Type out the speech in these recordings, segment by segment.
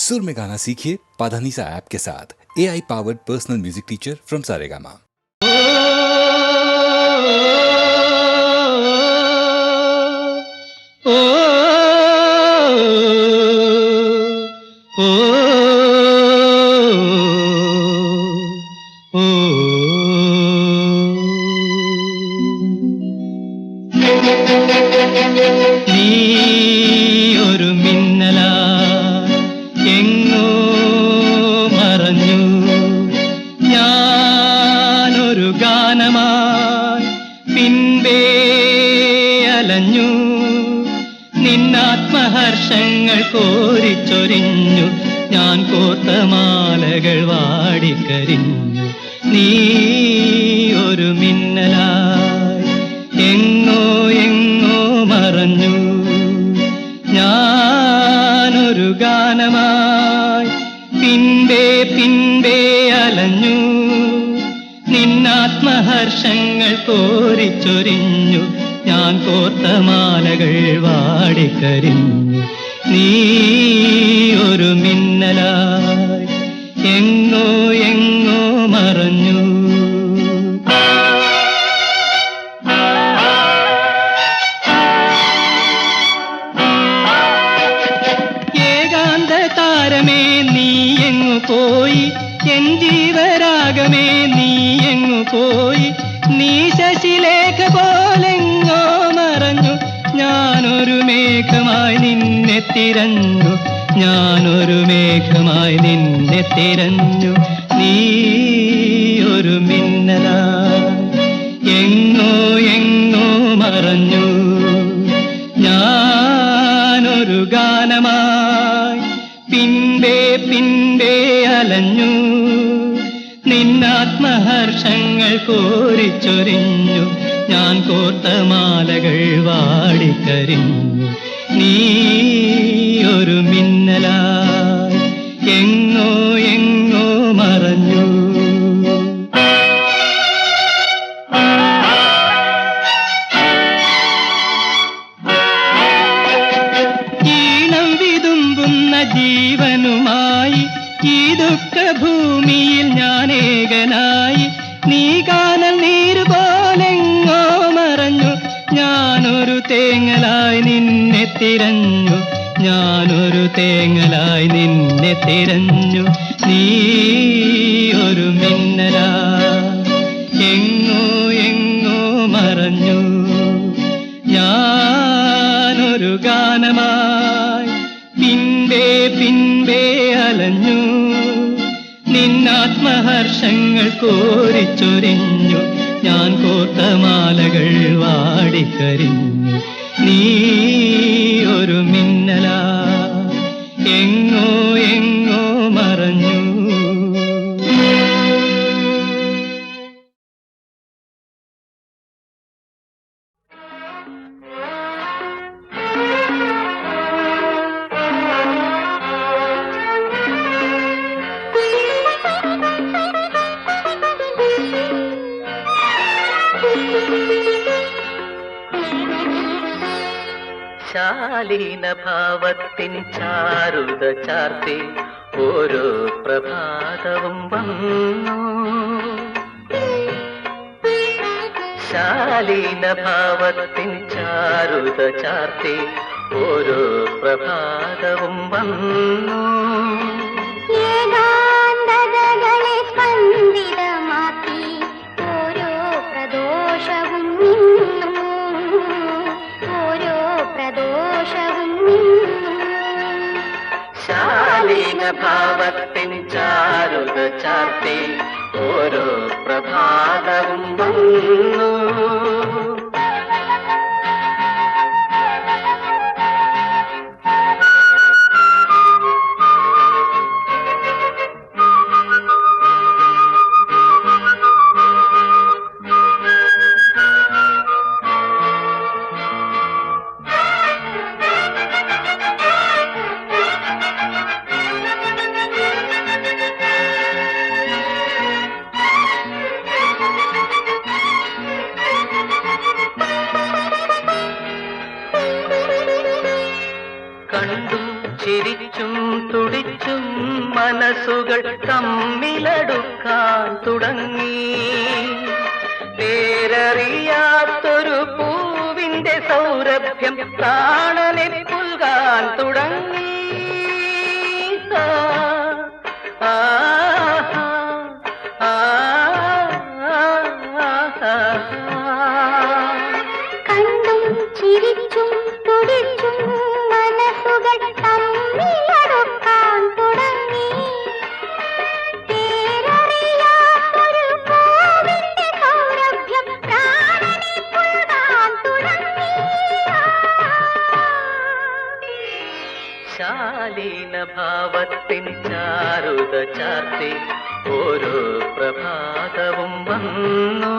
सुर में गाना सीखिए पाधानीसा ऐप के साथ। AI powered personal music teacher from Saregama. നിന്നാത്മഹർഷങ്ങൾ കോരിച്ചൊരിഞ്ഞു ഞാൻ കോർത്ത മാലകൾ വാടിക്കരിഞ്ഞു. നീ ഒരു മിന്നലായി എങ്ങോ എങ്ങോ മറഞ്ഞു. ഞാനൊരു ഗാനമായി പിൻപേ പിൻപേ അലഞ്ഞു. നിന്നാത്മഹർഷങ്ങൾ കോരിച്ചൊരിഞ്ഞു ഞാൻ കോർത്ത മാലകൾ വാടിക്കരിഞ്ഞു. നീ ഒരു മിന്നലായി എങ്ങോ എങ്ങോ മറഞ്ഞു. ഏകാന്ത താരമേ നീ എങ്ങു പോയി, എൻ ജീവരാഗമേ നീ എങ്ങു പോയി. നീ ശശിലേഖ പോലെങ്ങോ മറഞ്ഞു. ഞാനൊരു മേഘമായി നിന്നെ തിരഞ്ഞു. ഞാനൊരു മേഘമായി നിന്നെ തിരഞ്ഞു. നീ ഒരു മിന്നലായി എങ്ങോ എങ്ങോ മറഞ്ഞു. ഞാനൊരു ഗാനമായി പിൻപേ പിൻപേ അലഞ്ഞു. നിന്നാത്മഹർഷങ്ങൾ കോരിച്ചൊരിഞ്ഞു ഞാൻ കോർത്ത മാലകൾ വാടിക്കരിഞ്ഞു. നീ ഒരു മിന്നലായി എങ്ങോ എങ്ങോ മറഞ്ഞു. ഈണം വിതുമ്പുന്ന ജീവനുമായി ഈ ദുഃഖഭൂമിയിൽ ഞാനേകനായി. നീ കാനൽ നീര് പോലെങ്ങോ മറഞ്ഞു. ഞാനൊരു തേങ്ങലായി നിന്നെ തിരഞ്ഞു. ഞാനൊരു തേങ്ങലായി നിന്നെ തിരഞ്ഞു. നീ ഒരു മിന്നലായി എങ്ങോ എങ്ങോ മറഞ്ഞു. ഞാനൊരു ഗാനമായി പിൻപേ പിൻപേ അലഞ്ഞു. നിന്നാത്മഹർഷങ്ങൾ കോരിച്ചൊരിഞ്ഞു ഞാൻ കോർത്ത മാലകൾ വാടിക്കരിഞ്ഞു. നീ ഒരു മിന്നലായി എങ്ങോ എങ്ങോ മറഞ്ഞു. ശാലീന ഭാവത്തിൻ ചാരുത ചാർത്തി ഓരോ പ്രഭാതവും വന്നു. ശാലീന ഭാവത്തിൻ ചാരുത ചാർത്തി ഓരോ പ്രഭാതവും വന്നു. ഏകാന്തതകളെ സ്പന്ദിതമാക്കി ഓരോ പ്രദോഷവും നിന്നു. ഓരോ പ്രദോഷവും നിന്നു. ശാലീന ഭാവത്തിൻ ചാരുത ചാർത്തി ഓരോ പ്രഭാതവും വന്നു. തുടിച്ചും മനസ്സുകൾ തമ്മിലടുക്കാൻ തുടങ്ങി. പേരറിയാത്തൊരു പൂവിന്റെ സൗരഭ്യം പ്രാണനെ പുൽകാൻ തുടങ്ങി. കണ്ടും ചിരിച്ചും തുടിച്ചും മനസ്സുകൾ തമ്മിലടുക്കാൻ തുടങ്ങി. പേരറിയാത്തൊരു പൂവിന്റെ സൗരഭ്യം പ്രാണനെ പുൽകാൻ തുടങ്ങി. ശാലീന ഭാവത്തിൻ ചാരുത ചാർത്തി ഓരോ പ്രഭാതവും വന്നു.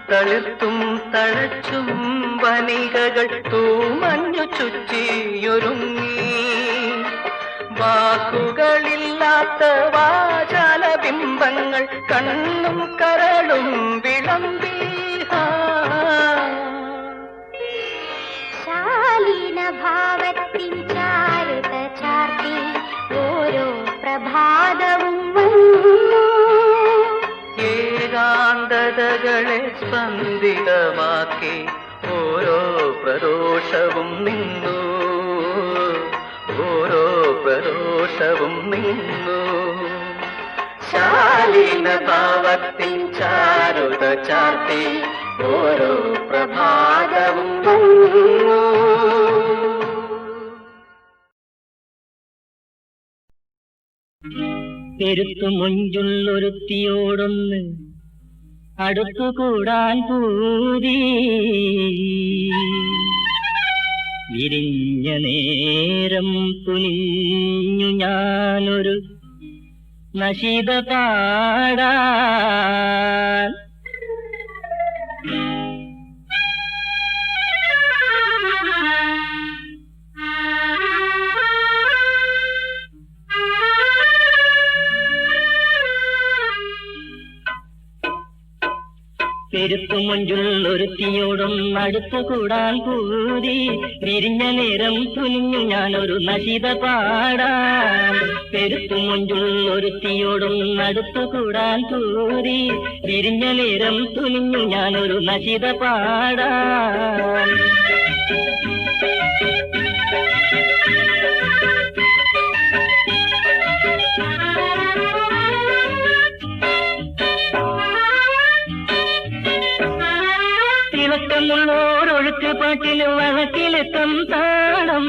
തളിർത്തും തഴച്ചും വനികകൾ തൂമഞ്ഞു ചുറ്റിയൊരുങ്ങി. വാക്കുകളില്ലാത്ത വാചാല ബിംബങ്ങൾ കണ്ണും കരളും വിളമ്പി. ശാലീന ഭാവത്തിൻ ചാരുത ചാർത്തി ഓരോ പ്രഭാതവും വന്നു. ഏകാന്തതകളെ സ്പന്ദിതമാക്കി ഓരോ പ്രദോഷവും നിന്നു. ഓരോ പ്രദോഷവും നിന്നു. ശാലീന ഭാവത്തിൻ ചാരുത ചാർത്തി ഓരോ പ്രഭാതവും വന്നു. പെരുത്തു മൊഞ്ചുള്ളൊരുത്തിയോടൊന്ന് അടുത്തുകൂടാൻ പൂതി. വിരിഞ്ഞ നേരം തുനിഞ്ഞു ഞാനൊരു നശീത പാടാൻ. പെരുത്തു മൊഞ്ചുള്ളൊരുത്തിയോടും അടുത്തുകൂടാൻ കൂടി. വിരിഞ്ഞ നേരം തുനിഞ്ഞു ഞാനൊരു നശിത പാടാൻ. പെരുത്തു മൊഞ്ചുള്ളൊരുത്തിയോടും അടുത്തുകൂടാൻ കൂടി. വിരിഞ്ഞ നേരം തുനിഞ്ഞു ഞാനൊരു നശിത പാടാൻ. തിളക്കമുള്ളോരൊഴുക്ക് പാട്ടിൽ വഴക്കിലെത്തും താളം.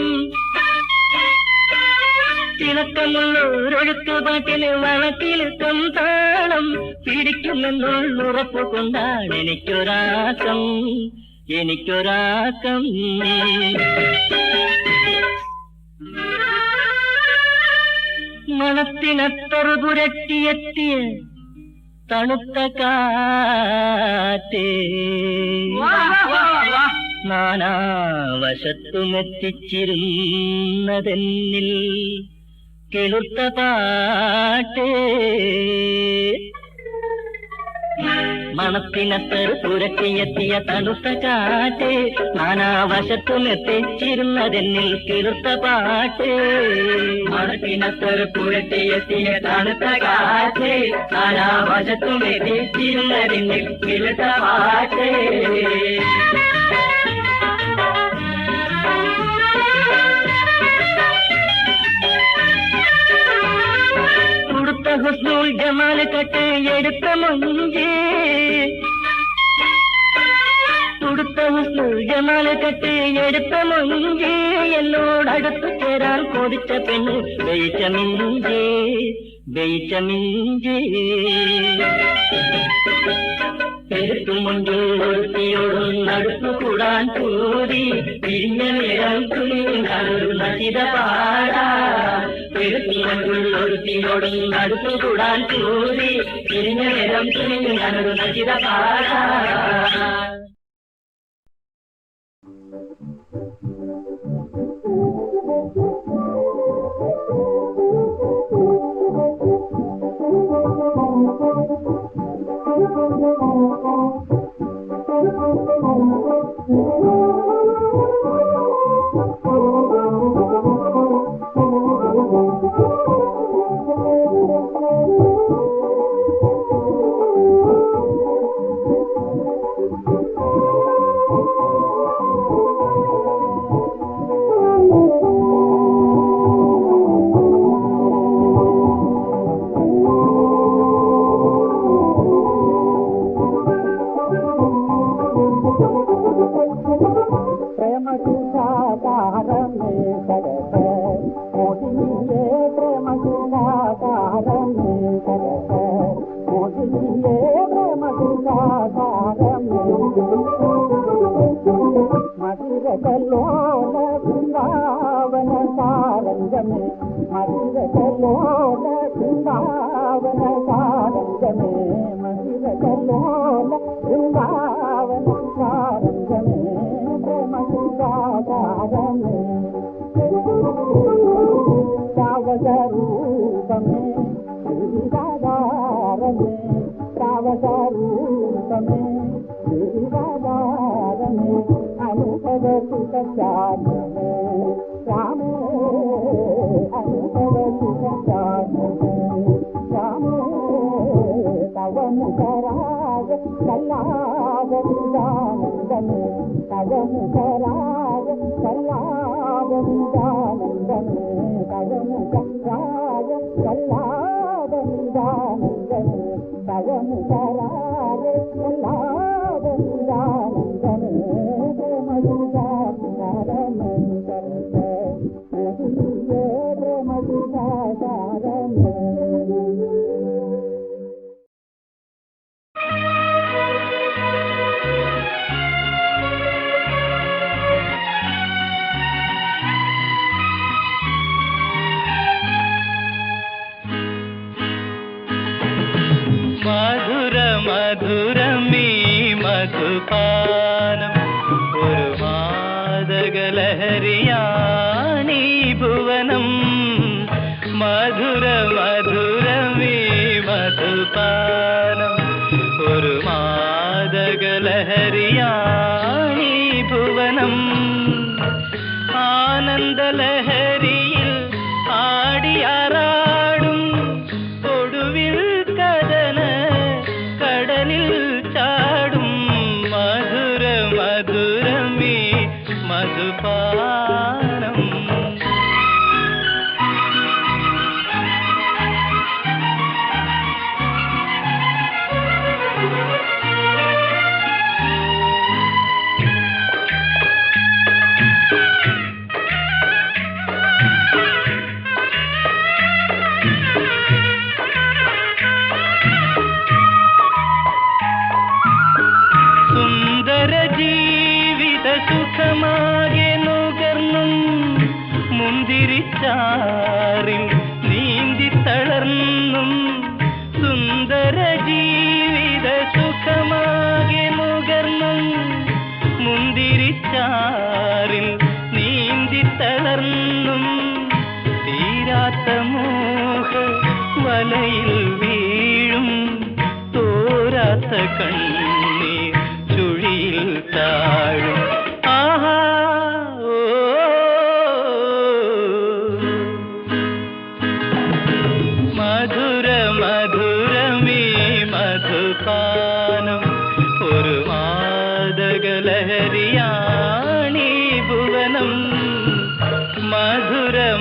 തിളക്കമുള്ളോരൊഴുക്ക് പാട്ടിൽ വഴക്കിലെത്തും താളം. പിടിക്കുമെന്നുള്ളുറപ്പ് കൊണ്ടാണ് എനിക്കൊരാക്കം. മണത്തിനത്തറു പുരട്ടിയെത്തിയ തണുത്ത കാറ്റേ, നാനാവശത്തുമെത്തിച്ചിരുന്നതെന്നിൽ കിളുത്ത പാട്ടേ. മണത്തിനത്തറു പുരട്ടിയെത്തിയ തണുത്ത കാറ്റേ, നാനാവശത്തുമെത്തിച്ചിരുന്നതെന്നിൽ കിളുത്ത പാട്ടേ. മണത്തിനത്തറു പുരട്ടിയെത്തിയ തണുത്ത കാറ്റേ, നാനാവശത്തുമെത്തിച്ചിരുന്നതെന്നിൽ കിളുത്ത പാട്ടേ. மாலை கட்டு எடுத்த மொஞ்சி கொடுத்த மாலை கட்டு எடுத்த மொஞ்சி என்னோட அடுத்து சேரால் கொதிச்ச பெண்ணு வெயிச்சமிஞ்சி வெயிச்சமிஞ்சி பெருத்து முன்பு ஒருத்தியோடும் நடுப்பு கூடான் கூடி பிரிഞ്ഞ நேரம் துணிந்தாரு நசித பாடா பெருத்து முன்பு ஒருத்தியோடும் நடுப்பு கூடான் கூடி பிரிஞ்ச நேரம் துணிந்தாரு நசித பாடா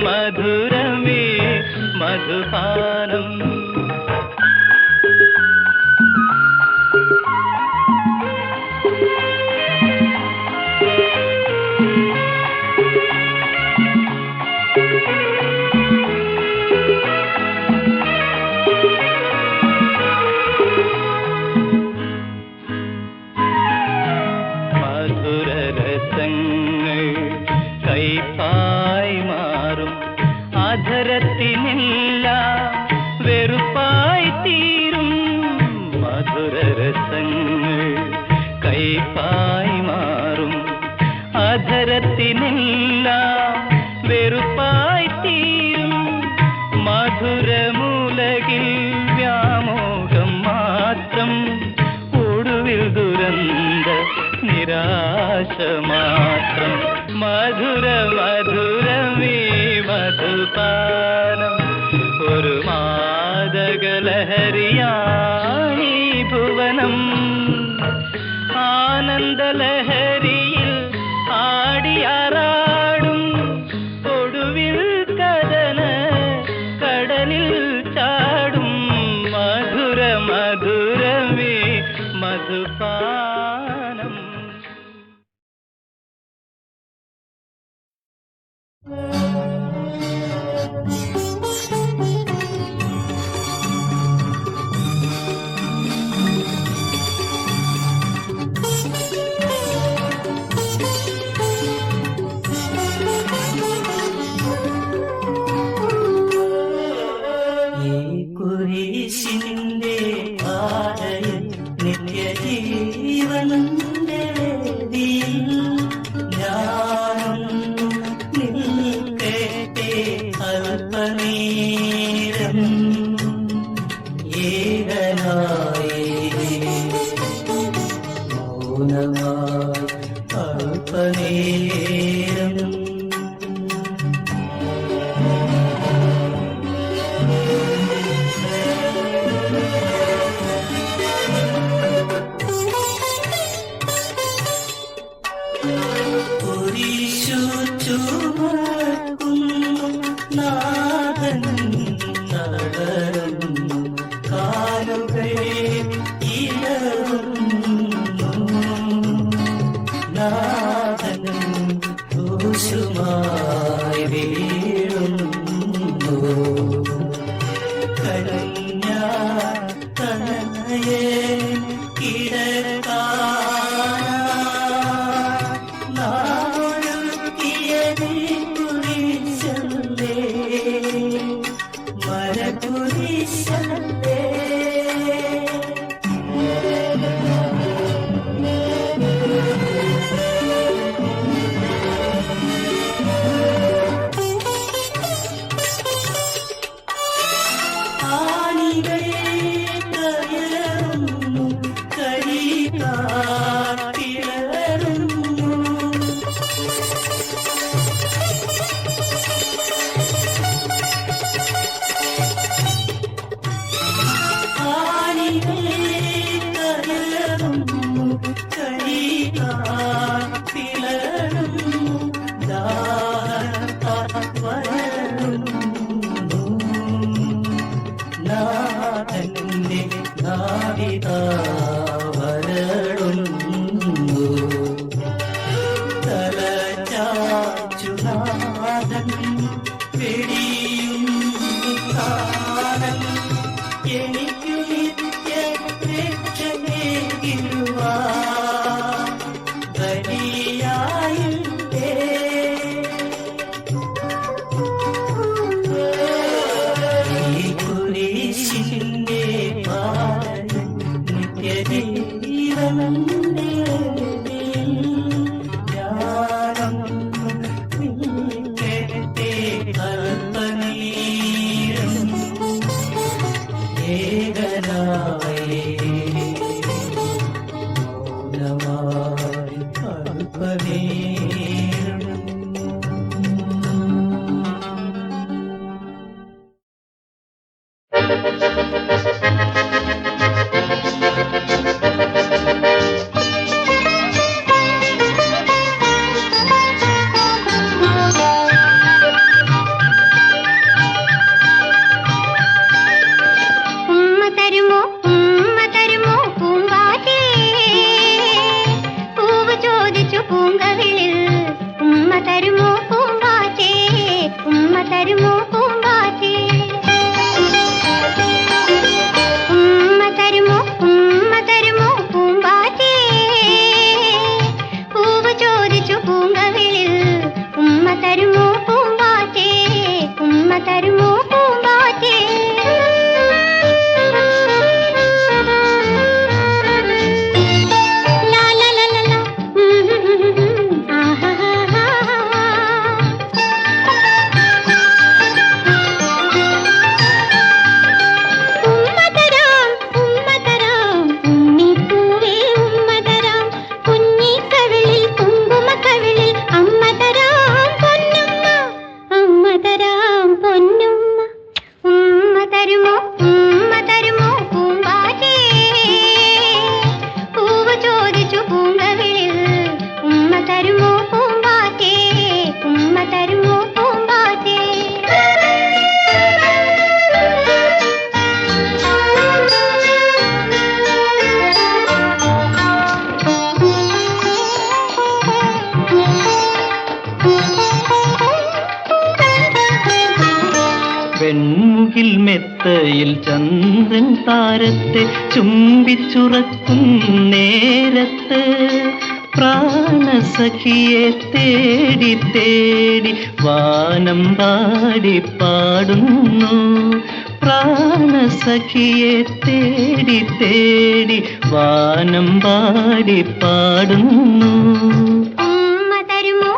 മധുരമേ മധുപാനം മധുരരസങ്ങൾ കൈപ്പായി മാറും അധരത്തിനെല്ലാം വെറുപ്പായി തീരും മധുരരസങ്ങൾ കൈപ്പായി മാറും അധരത്തിനെല്ലാം വെറുപ്പായി തീരും മധുരമുലകിൽ വ്യാമോഹം മാത്രം ഒടുവിൽ ദുരന്ത നിരാശ മാത്രം മധുര മധുരമേ മധുപാനം ഒരു മാദകലഹരിയാണീ ഭുവനം ആനന്ദലഹരിയിൽ ആടിയാറാടും ഒടുവിൽ കടന കടലിൽ ചാടും മധുര മധുരമേ മധുപാനം. കുരിശിന്റെ പാതയിൽ നിത്യജീവനന്റെ വേദിയിൽ ഞാനൊന്നു നിൽക്കട്ടെ അല്പനേരം ഏകനായി മൗനമായി അല്പനേരം നാഥൻ നടന്നു കാലുകൾ ഇളകുന്നു നാഥൻ ദോഷമായി വീഴുന്നു കരഞ്ഞ തനയെ കിടക്കാ തരുമോ പൂമ്പാറ്റേ ലാ ലാ ലാ ലാ ലാ ആഹാ ഉമ്മതരാം ഉമ്മതരാം ഉണ്ണിപ്പൂവേ ഉമ്മതരാം കുഞ്ഞിക്കവിളിൽ കുങ്കുമക്കവിളിൽ അമ്മതരാം പൊന്നുമ്മ അമ്മതരാം പൊന്നുമ്മ ഉമ്മ തരുമോ പൂമ്പാറ്റേ പൂവ് ചോദിച്ചു പൂങ്കവിളിൽ ഉമ്മ തരുമോ പൂമ്പാറ്റേ ഉമ്മ തരുമോ പൂമ്പാറ്റേ വെൺമുകിൽ മെത്തയിൽ ചന്ദ്രൻ താരത്തെ ചുംബിച്ചുറക്കും നേരത്ത് പ്രാണസഖിയെ തേടി തേടി വാനം പാടി പാടുന്നു പ്രാണസഖിയെ തേടി തേടി വാനം പാടി പാടുന്നു ഉമ്മ തരുമോ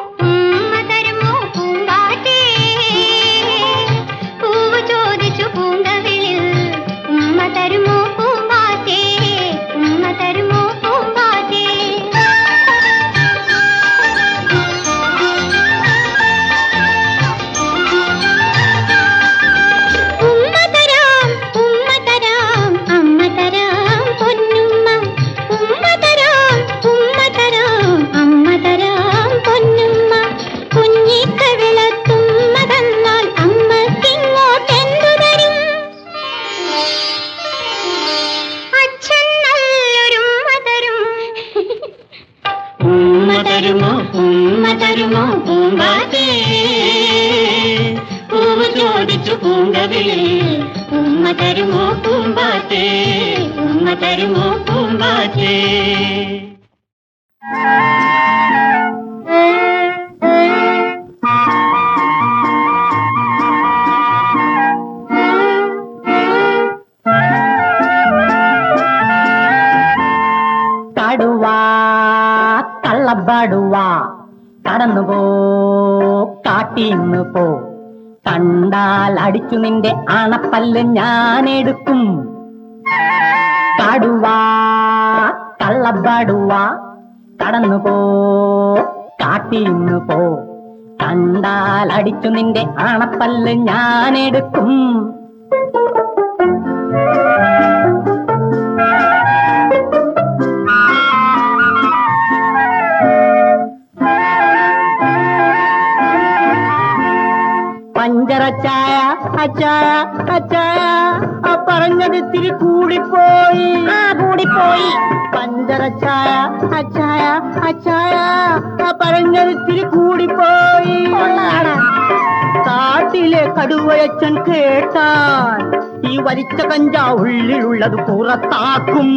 പൂമ്പാറ്റേ പൂവ് ചോദിച്ചു പൂങ്കവിളിൽ ഉമ്മ തരുമോ പൂമ്പാറ്റേ ഉമ്മ തരുമോ പൂമ്പാറ്റേ ഉമ്മ തരാം അമ്മ തരാം പൊന്നുമ്മ ഉമ്മ തരാം അമ്മ തരാം പൊന്നുമ്മ കുഞ്ഞിക്കവിളത്തുമ്മ തന്നാൽ അമ്മക്കിങ്ങോട്ടെന്തു തരും അച്ഛൻ നല്ലൊരുമ്മ തരും ഉമ്മ തരുമോ പൂമ്പാറ്റേ പൂവ് ചോദിച്ചു പൂങ്കവിളിൽ ഉമ്മ തരുമോ പൂമ്പാറ്റേ ഉമ്മ തരുമോ പൂമ്പാറ്റേ കടുവാ കള്ളബടുവാ കടന്നു പോ കാട്ടിന്ന് പോ കണ്ടാൽ അടിച്ചു നിന്റെ അണപ്പല്ല് ഞാൻ എടുക്കും കടുവാ കള്ളബടുവാ കടന്നു പോ കാട്ടിന്ന് പോ കണ്ടാൽ അടിച്ചു നിന്റെ അണപ്പല്ല് ഞാൻ എടുക്കും പഞ്ചറച്ചായ അച്ചായ അച്ചായ ആ പറഞ്ഞത് ഇത്തിരി കൂടിപ്പോയി പഞ്ചറച്ചായ അച്ചായ അച്ചായ ആ പറഞ്ഞത് ഇത്തിരി കൂടിപ്പോയി കാട്ടിലെ കടുവയച്ചൻ കേട്ടാൽ ഈ വലിച്ച കഞ്ചാ ഉള്ളിലുള്ളത് പുറത്താക്കും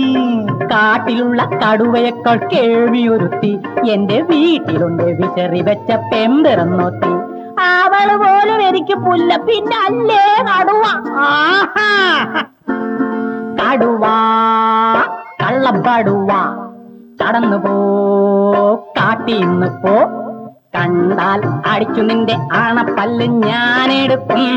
കാട്ടിലുള്ള കടുവയേക്കാൾ കേൾവിയൊരുത്തി എന്റെ വീട്ടിലുണ്ട് വിചറി വെച്ച പെമ്പിറന്നോത്തി അവള് പോലും എനിക്ക് പുല്ല പിന്നെ അല്ലേ കടുവ കടുവാ കള്ളപ്പടുവ കടന്നു പോ കാട്ടിന്ന് പോ കണ്ടാൽ അടിച്ചു നിന്റെ ആണപ്പല്ല് ഞാനെടുക്കും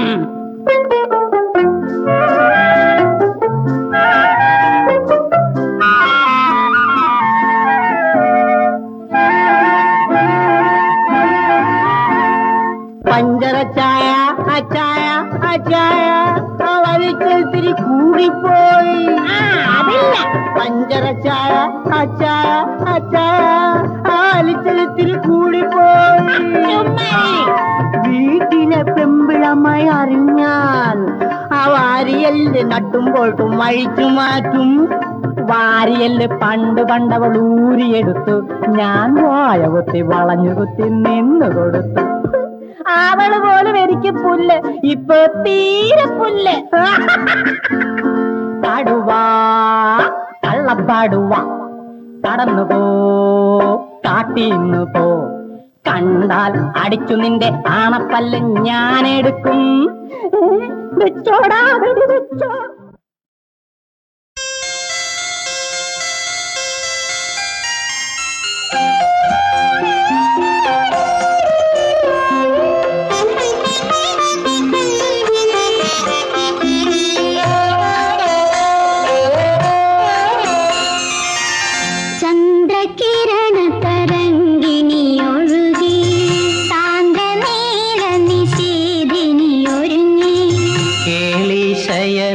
പഞ്ചറച്ചായ അച്ചായ അച്ചായ വലിച്ചിരി കൂടിപ്പോയി അതില്ല പഞ്ചറച്ചായ അച്ചായ അച്ചായ വലിച്ചിരി കൂടിപ്പോയി വീട്ടിലെ പെമ്പിളമായി അറിഞ്ഞാൽ ആ വാരിയല് നട്ടുമ്പോട്ടും വഴിച്ചു മാറ്റും വാരിയല് പണ്ടവൾ ഊരിയെടുത്തു ഞാൻ വായ കുത്തി വളഞ്ഞു കുത്തി നിന്ന് കൊടുത്തു അവള് പോലും എനിക്ക് പുല്ല് ഇപ്പൊ തീരെ പുല്ല് കടുവാ കള്ളപ്പടുവ കടന്നു പോ കാട്ടിന്ന് പോ കണ്ടാൽ അടിച്ചു നിന്റെ ആണപ്പല്ല് ഞാൻ എടുക്കും. വെച്ചോടാ വെടി വെച്ചോ.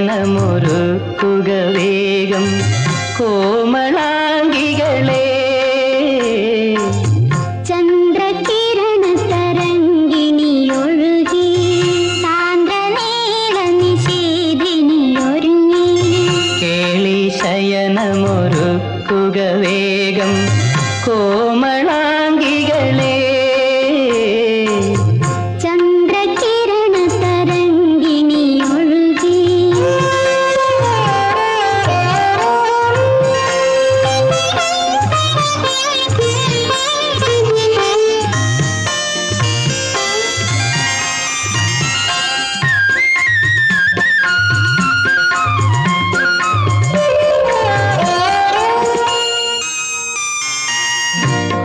ശയനമൊരുക്കുക വേഗം കോമളാംഗികളെ ചന്ദ്രകിരണ തരംഗിണി ഒഴുകി സാന്ദ്രനീല നിശീതിനി ഒരുങ്ങി കേളി ശയനമൊരുക്കുക വേഗം കോമളാംഗികളെ ചന്ദ്രകിരണ തരംഗിണി ഒഴുകി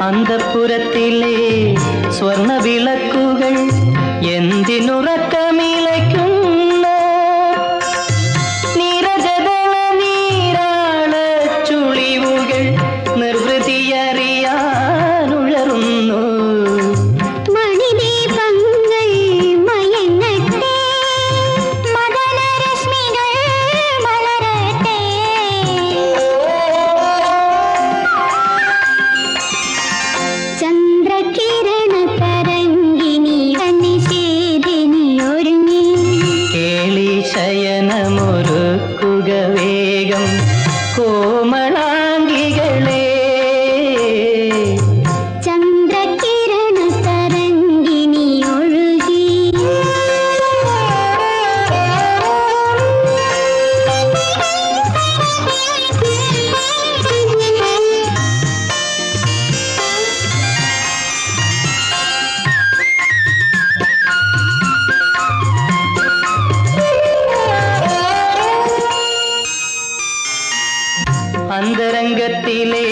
അന്തഃപുരത്തിലെ സ്വർണ്ണ വിളക്കുകൾ എന്തിനുറക്കമിളയ്ക്കുന്നു നിരജതള നീരാള ചുളിവുകൾ നിർവൃതിയറിയാനുഴറുന്നു മണിദീപങ്ങൾ മയങ്ങട്ടെ മദനരശ്മികൾ മലരട്ടെ ചന്ദ്രകിരണ തരംഗിണി നിശീതിനി ഒരുങ്ങി കേളി ശയനമൊരുക്കുക വേഗം കോമളാംഗികളെ ചന്ദ്രകിരണ തരംഗിണി ഒഴുകി അന്തരംഗത്തിലെ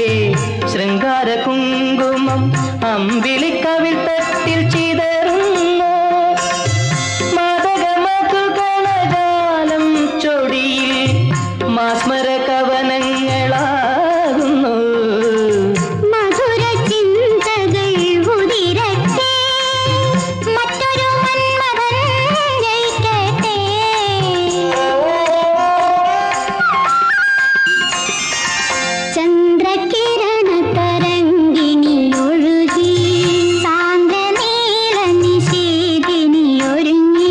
ശൃംഗാര കുങ്കുമം അമ്പിളിക്കവിൾ തട്ടിൽ ചിതറുന്നു മാതക മധുകളജാലം ചൊടിയിൽ മാസ്മര കവനങ്ങളാകുന്നു മധുര ചിന്തകൾ ഉതിരട്ടെ മറ്റൊരു മന്മഥൻ ജയിക്കട്ടെ ചന്ദ്രകിരണ തരംഗിണി ഒഴുകി സാന്ദ്രനീല നിശീതിനി ഒരുങ്ങി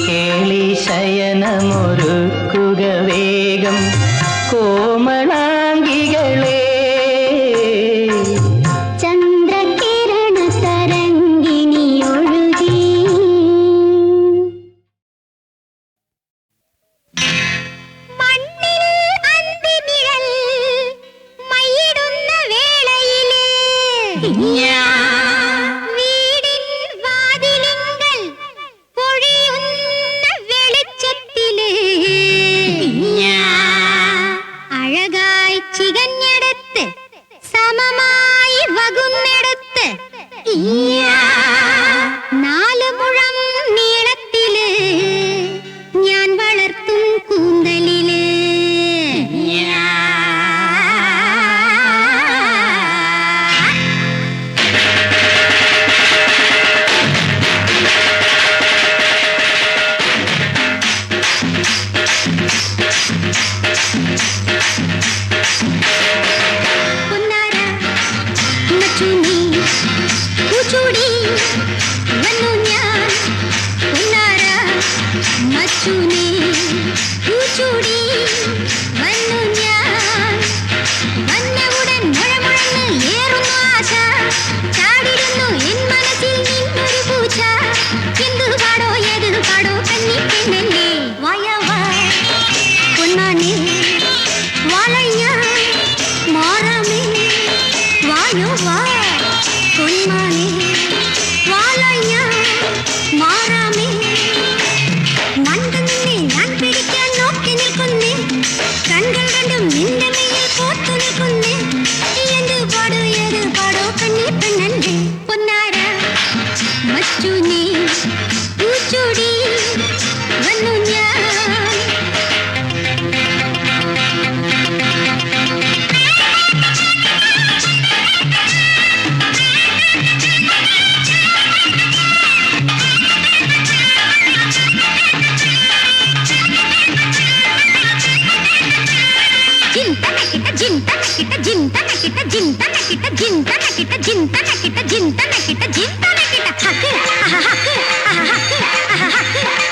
കേളി ശയനമൊരുക്കുക വേഗം കോമളാംഗികളെ ചന്ദ്രകിരണ തരംഗിണി ഒഴുകി മണ്ണിൽ അന്തിനിഴൽ മയ്യിടുന്ന വേളയില് വീടിൻ വാതിലിങ്കൽ പൊഴിയുന്ന വെളിച്ചത്തില് അഴകായി ചികഞ്ഞെടുത്ത് സമമായി വകുന്നെടുത്ത് നാല് മുഴം നീളത്തില് ഞാൻ വളർത്തും കൂന്തലില് പൊന്നാര മച്ചുനി പൂച്ചൂടി വന്നു ഞാൻ പൊന്നാര മച്ചുനി പൂച്ചൂടി വന്നു ഞാൻ വന്നവുടൻ മുഴമുഴന്ന് ഏറുന്നു ആശ ചാടിരുന്നു എൻ മനസ്സിൽ നിന്നൊരു പൂച്ച എന്തു പാടോ ഏത് പാടോ കന്നി പെണ്ണല്ലേ വയവാ പൊന്നാനെ വളയ മാറമേ വായോ വാ പൊന്മാനെ ജിന്തനക്കിട്ട ജിന്തനക്കിട്ട ഹക്ക് ഹക്ക് ഹക്ക് ഹക്ക്